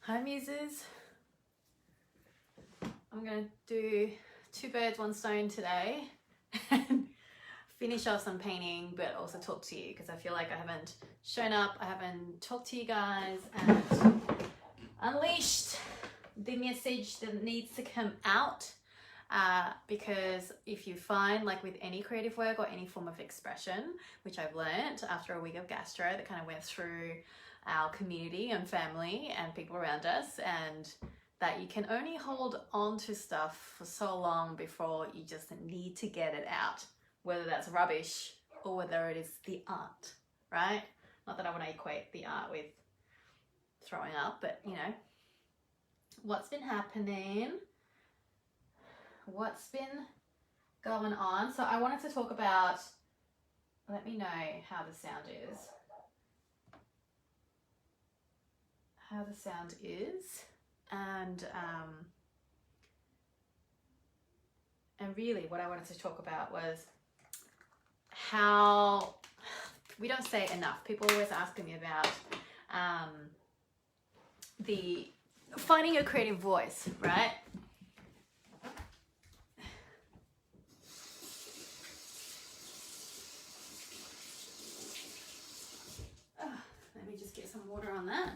Hi Muses. I'm going to do two birds, one stone today and finish off some painting, but also talk to you because I feel like I haven't shown up, I haven't talked to you guys and unleashed the message that needs to come out. Because if you find, like with any creative work or any form of expression, which I've learned after a week of gastro that kind of went through our community and family and people around us, and that you can only hold on to stuff for so long before you just need to get it out, whether that's rubbish or whether it is the art, right? Not that I want to equate the art with throwing up, but you know, what's been happening, what's been going on. So I wanted to talk about, let me know how the sound is. And really what I wanted to talk about was how we don't say it enough. People are always asking me about the finding your creative voice, right? Let me just get some water on that.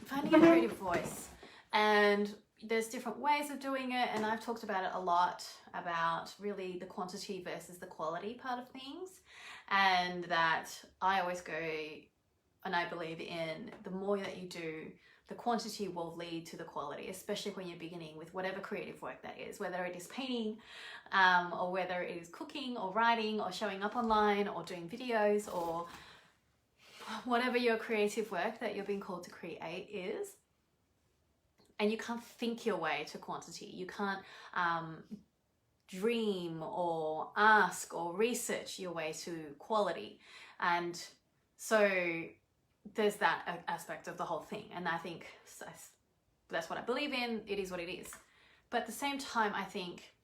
Finding a creative voice, and there's different ways of doing it, and I've talked about it a lot, about really the quantity versus the quality part of things, and that I always go, and I believe in, the more that you do, the quantity will lead to the quality, especially when you're beginning with whatever creative work that is, whether it is painting or whether it is cooking or writing or showing up online or doing videos or whatever your creative work that you're being called to create is. And you can't think your way to quantity. You can't dream or ask or research your way to quality. And so there's that aspect of the whole thing. And I think that's what I believe in. It is what it is. But at the same time, I think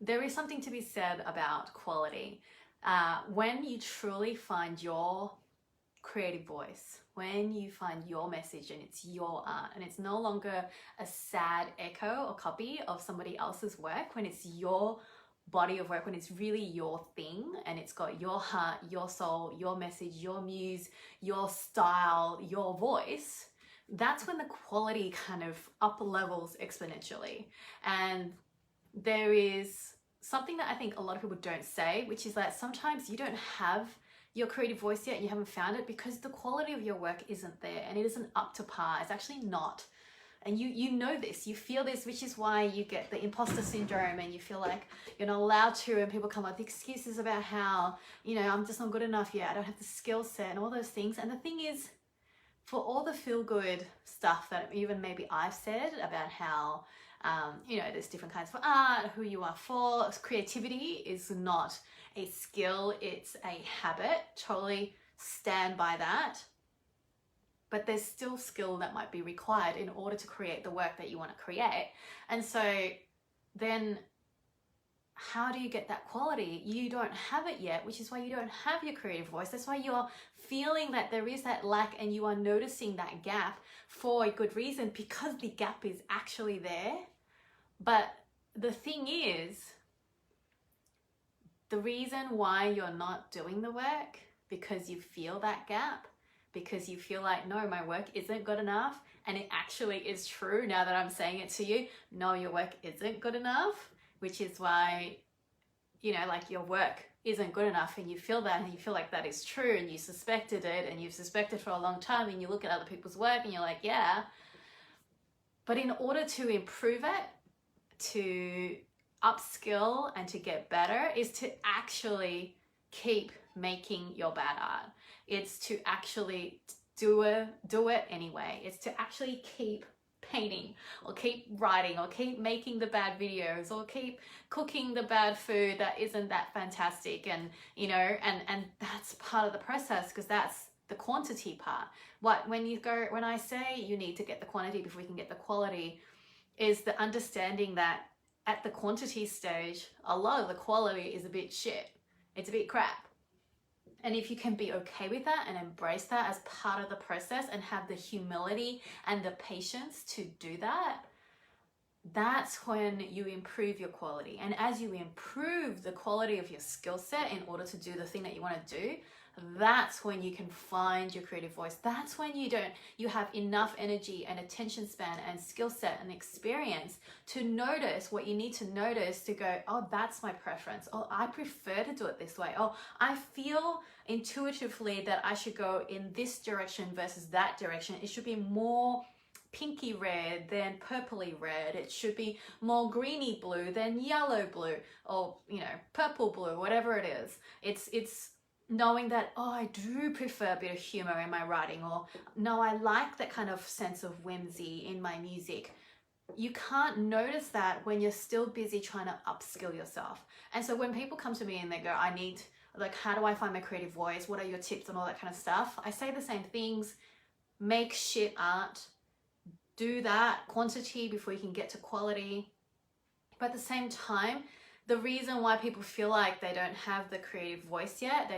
there is something to be said about quality. When you truly find your creative voice, when you find your message and it's your art and it's no longer a sad echo or copy of somebody else's work, when it's your body of work, when it's really your thing and it's got your heart, your soul, your message, your muse, your style, your voice, that's when the quality kind of up levels exponentially. And there is something that I think a lot of people don't say, which is that sometimes you don't have your creative voice yet and you haven't found it because the quality of your work isn't there and it isn't up to par. It's actually not. And you know this, you feel this, which is why you get the imposter syndrome and you feel like you're not allowed to, and people come up with excuses about how, you know, I'm just not good enough yet, I don't have the skill set and all those things. And the thing is, for all the feel-good stuff that even maybe I've said about how, you know, there's different kinds of art, who you are for, creativity is not a skill, it's a habit. Totally stand by that. But there's still skill that might be required in order to create the work that you want to create. And so then how do you get that quality? You don't have it yet, which is why you don't have your creative voice. That's why you're feeling that there is that lack and you are noticing that gap for a good reason, because the gap is actually there. But the thing is, the reason why you're not doing the work, because you feel that gap, because you feel like, no, my work isn't good enough. And it actually is true now that I'm saying it to you. No, your work isn't good enough, which is why, you know, like your work isn't good enough and you feel that and you feel like that is true and you suspected it and you've suspected for a long time and you look at other people's work and you're like, yeah. But in order to improve it, to upskill and to get better, is to actually keep making your bad art. It's to actually do it anyway. It's to actually keep painting or keep writing or keep making the bad videos or keep cooking the bad food that isn't that fantastic. And you know, and that's part of the process, because that's the quantity part. When I say you need to get the quantity before you can get the quality, is the understanding that at the quantity stage, a lot of the quality is a bit shit. It's a bit crap. And if you can be okay with that and embrace that as part of the process and have the humility and the patience to do that, that's when you improve your quality. And as you improve the quality of your skill set in order to do the thing that you want to do, that's when you can find your creative voice. That's when you have enough energy and attention span and skill set and experience to notice what you need to notice to go, oh, that's my preference. Oh, I prefer to do it this way. Oh, I feel intuitively that I should go in this direction versus that direction. It should be more pinky red than purpley red. It should be more greeny blue than yellow blue, or purple blue, whatever it is. It's knowing that, oh, I do prefer a bit of humor in my writing, or no, I like that kind of sense of whimsy in my music. You can't notice that when you're still busy trying to upskill yourself. And so when people come to me and they go, I need, like, how do I find my creative voice? What are your tips and all that kind of stuff? I say the same things. Make shit art. Do that quantity before you can get to quality. But at the same time, the reason why people feel like they don't have the creative voice yet,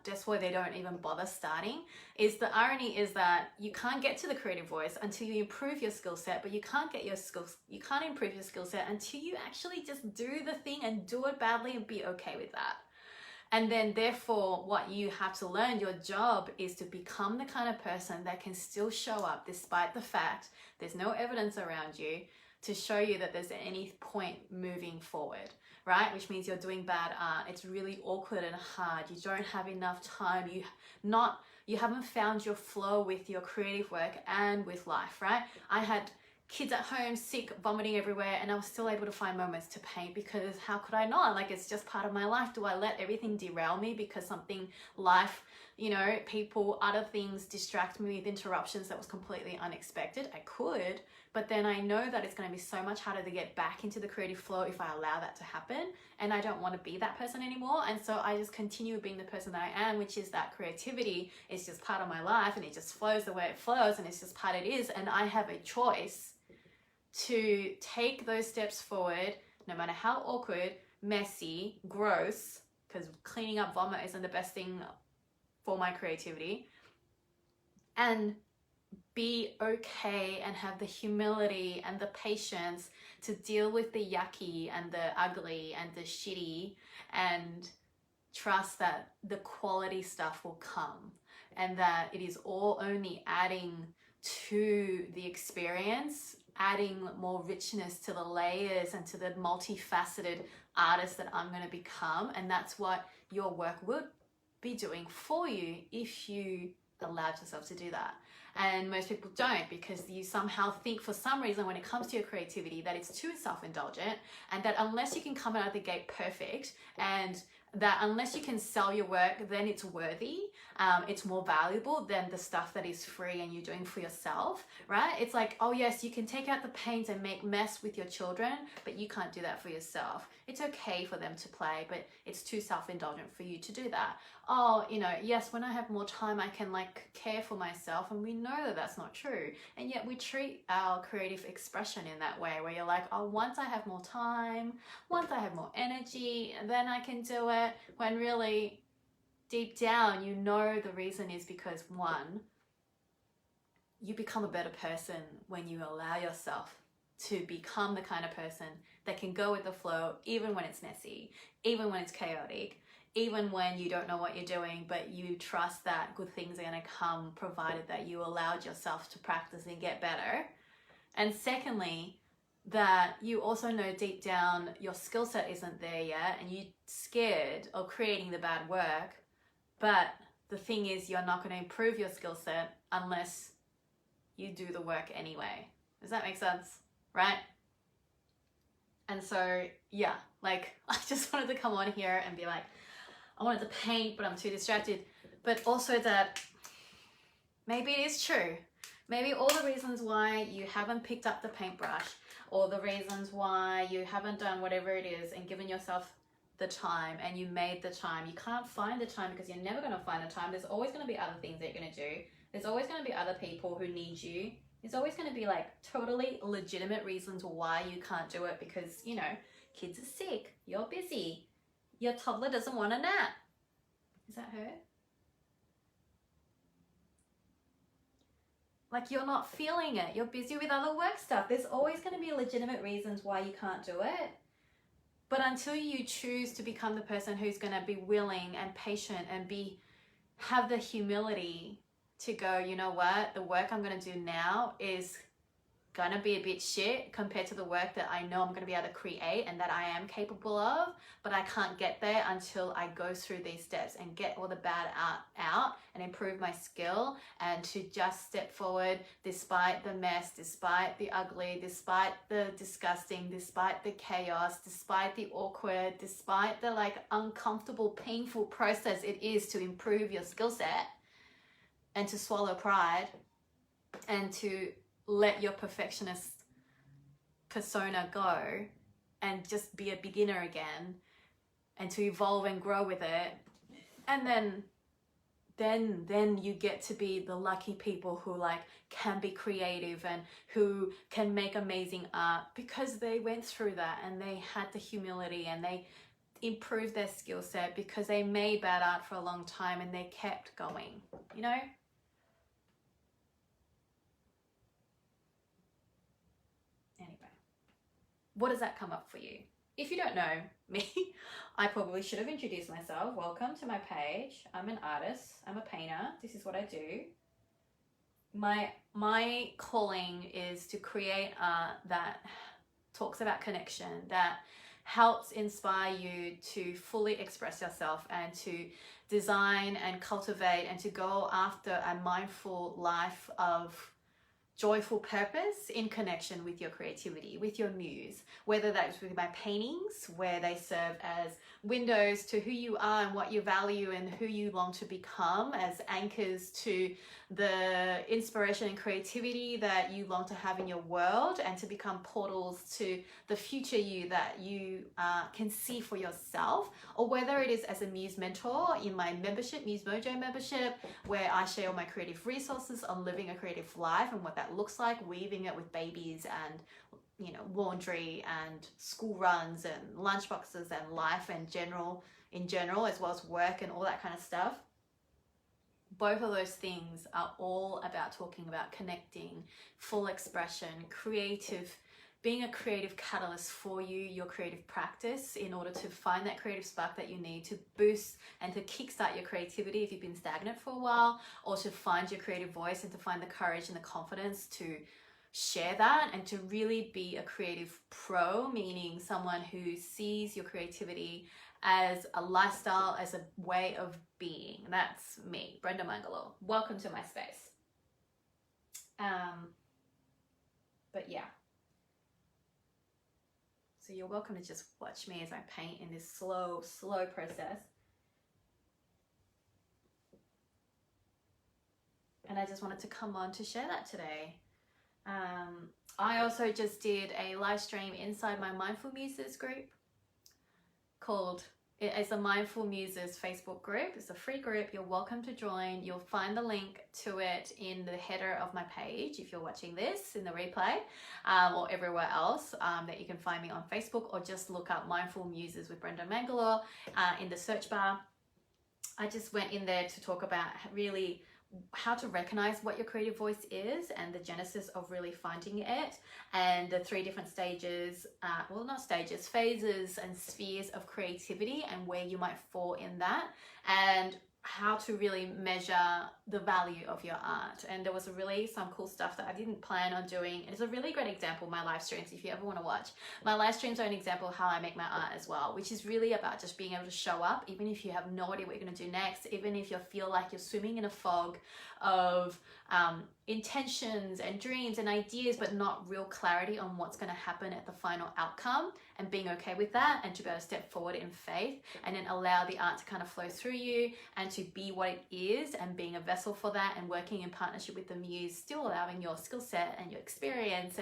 that's why they don't even bother starting, is the irony is that you can't get to the creative voice until you improve your skill set, but you can't improve your skill set until you actually just do the thing and do it badly and be okay with that. And then therefore what you have to learn, your job is to become the kind of person that can still show up despite the fact there's no evidence around you to show you that there's any point moving forward, right? Which means you're doing bad art. It's really awkward and hard. You don't have enough time. You haven't found your flow with your creative work and with life, right? I had kids at home, sick, vomiting everywhere, and I was still able to find moments to paint, because how could I not? Like, it's just part of my life. Do I let everything derail me because something, life, people, other things distract me with interruptions that was completely unexpected? I could, but then I know that it's going to be so much harder to get back into the creative flow if I allow that to happen, and I don't want to be that person anymore. And so I just continue being the person that I am, which is that creativity is just part of my life, and it just flows the way it flows, and it's just part it is, and I have a choice to take those steps forward, no matter how awkward, messy, gross, because cleaning up vomit isn't the best thing for my creativity, and be okay and have the humility and the patience to deal with the yucky and the ugly and the shitty, and trust that the quality stuff will come, and that it is all only adding to the experience, adding more richness to the layers and to the multifaceted artist that I'm going to become. And that's what your work would be doing for you if you allowed yourself to do that. And most people don't, because you somehow think for some reason when it comes to your creativity that it's too self-indulgent, and that unless you can come out of the gate perfect, and that unless you can sell your work, then it's worthy, it's more valuable than the stuff that is free and you're doing for yourself, right? It's like, oh yes, you can take out the paint and make mess with your children, but you can't do that for yourself. It's okay for them to play, but it's too self-indulgent for you to do that. Oh, yes, when I have more time, I can care for myself, and we know that that's not true. And yet we treat our creative expression in that way, where you're like, oh, once I have more time, once I have more energy, then I can do it, when really deep down, the reason is because, one, you become a better person when you allow yourself to become the kind of person that can go with the flow, even when it's messy, even when it's chaotic, even when you don't know what you're doing, but you trust that good things are going to come, provided that you allowed yourself to practice and get better. And secondly, that you also know deep down your skill set isn't there yet, and you're scared of creating the bad work. But the thing is, you're not going to improve your skill set unless you do the work anyway. Does that make sense? Right? And so, yeah, I just wanted to come on here and be like, I wanted to paint, but I'm too distracted. But also that maybe it is true. Maybe all the reasons why you haven't picked up the paintbrush, or the reasons why you haven't done whatever it is and given yourself the time, and you made the time. You can't find the time because you're never going to find the time. There's always going to be other things that you're going to do. There's always going to be other people who need you. There's always going to be totally legitimate reasons why you can't do it, because, kids are sick, you're busy, your toddler doesn't want a nap. Is that her? Like you're not feeling it. You're busy with other work stuff. There's always going to be legitimate reasons why you can't do it. But until you choose to become the person who's going to be willing and patient and have the humility to go, you know what, the work I'm going to do now is going to be a bit shit compared to the work that I know I'm going to be able to create and that I am capable of, but I can't get there until I go through these steps and get all the bad out and improve my skill, and to just step forward despite the mess, despite the ugly, despite the disgusting, despite the chaos, despite the awkward, despite the like uncomfortable, painful process it is to improve your skill set, and to swallow pride and to let your perfectionist persona go and just be a beginner again, and to evolve and grow with it. And then you get to be the lucky people who like can be creative and who can make amazing art because they went through that and they had the humility and they improved their skill set because they made bad art for a long time and they kept going, you know? What does that come up for you? If you don't know me, I probably should have introduced myself. Welcome to my page. I'm an artist. I'm a painter. This is what I do. My calling is to create art that talks about connection, that helps inspire you to fully express yourself and to design and cultivate and to go after a mindful life of joyful purpose in connection with your creativity, with your muse, whether that's with my paintings, where they serve as windows to who you are and what you value and who you long to become, as anchors to the inspiration and creativity that you long to have in your world, and to become portals to the future you that you can see for yourself, or whether it is as a Muse mentor in my membership, MuseMojo membership, where I share all my creative resources on living a creative life and what that looks like, weaving it with babies and, you know, laundry and school runs and lunchboxes and life and in general, as well as work and all that kind of stuff. Both of those things are all about talking about connecting, full expression, creative, being a creative catalyst for you, your creative practice, in order to find that creative spark that you need to boost and to kickstart your creativity if you've been stagnant for a while, or to find your creative voice and to find the courage and the confidence to share that and to really be a creative pro, meaning someone who sees your creativity as a lifestyle, as a way of being. That's me, Brenda Mangalore. Welcome to my space. But yeah. So you're welcome to just watch me as I paint in this slow process. And I just wanted to come on to share that today. I also just did a live stream inside my Mindful Muses group called, it's a Mindful Muses Facebook group. It's a free group. You're welcome to join. You'll find the link to it in the header of my page if you're watching this in the replay, or everywhere else that you can find me on Facebook, or just look up Mindful Muses with Brenda Mangalore in the search bar. I just went in there to talk about really how to recognize what your creative voice is and the genesis of really finding it, and the 3 different stages, well, not stages, phases and spheres of creativity, and where you might fall in that, and how to really measure the value of your art. And there was really some cool stuff that I didn't plan on doing. It's a really great example, my live streams, if you ever want to watch. My live streams are an example of how I make my art as well, which is really about just being able to show up, even if you have no idea what you're going to do next, even if you feel like you're swimming in a fog of intentions and dreams and ideas, but not real clarity on what's going to happen at the final outcome, and being okay with that, and to be able to step forward in faith and then allow the art to kind of flow through you and to be what it is, and being a vessel for that, and working in partnership with the Muse, still allowing your skill set and your experience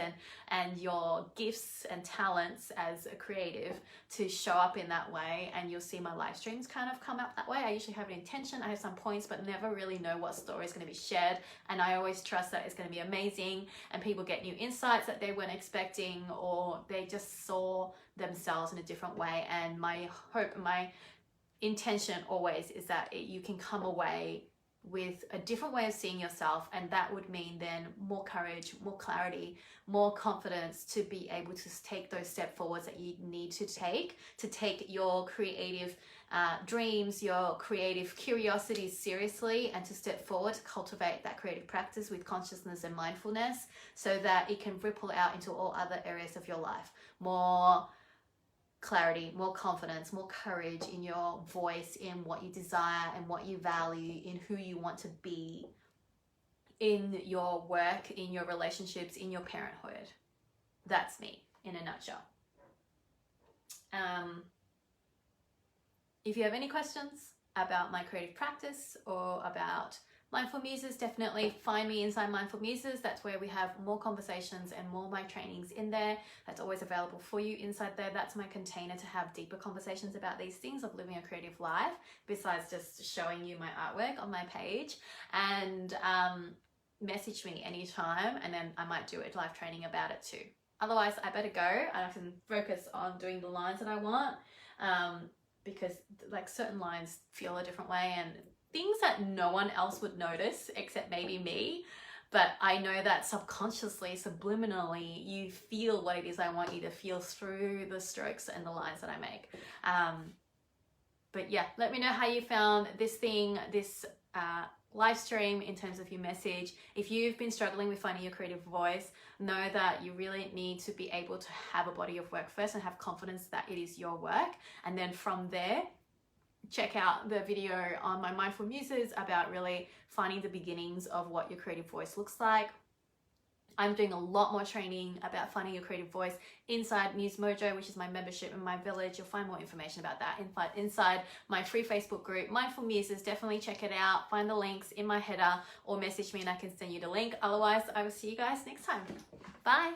and your gifts and talents as a creative to show up in that way. And you'll see my live streams kind of come up that way. I usually have an intention, I have some points, but never really know what story is going to be shared, and I always trust that it's going to be amazing and people get new insights that they weren't expecting, or they just saw themselves in a different way. And my hope, my intention always is that you can come away with a different way of seeing yourself, and that would mean then more courage, more clarity, more confidence to be able to take those step forwards that you need to take your creative dreams, your creative curiosities seriously, and to step forward to cultivate that creative practice with consciousness and mindfulness so that it can ripple out into all other areas of your life. More clarity, more confidence, more courage in your voice, in what you desire and what you value, in who you want to be, in your work, in your relationships, in your parenthood. That's me in a nutshell. If you have any questions about my creative practice or about Mindful Muses, definitely find me inside Mindful Muses. That's where we have more conversations and more of my trainings in there. That's always available for you inside there. That's my container to have deeper conversations about these things of living a creative life, besides just showing you my artwork on my page. And message me anytime, and then I might do a live training about it too. Otherwise, I better go and I can focus on doing the lines that I want, because like certain lines feel a different way and things that no one else would notice except maybe me, but I know that subconsciously, subliminally, you feel what it is I want you to feel through the strokes and the lines that I make. But yeah, let me know how you found this live stream in terms of your message. If you've been struggling with finding your creative voice, know that you really need to be able to have a body of work first and have confidence that it is your work, and then from there check out the video on my Mindful Muses about really finding the beginnings of what your creative voice looks like. I'm doing a lot more training about finding your creative voice inside MuseMojo, which is my membership in my village. You'll find more information about that inside my free Facebook group, Mindful Muses. Definitely check it out. Find the links in my header or message me and I can send you the link. Otherwise, I will see you guys next time. Bye.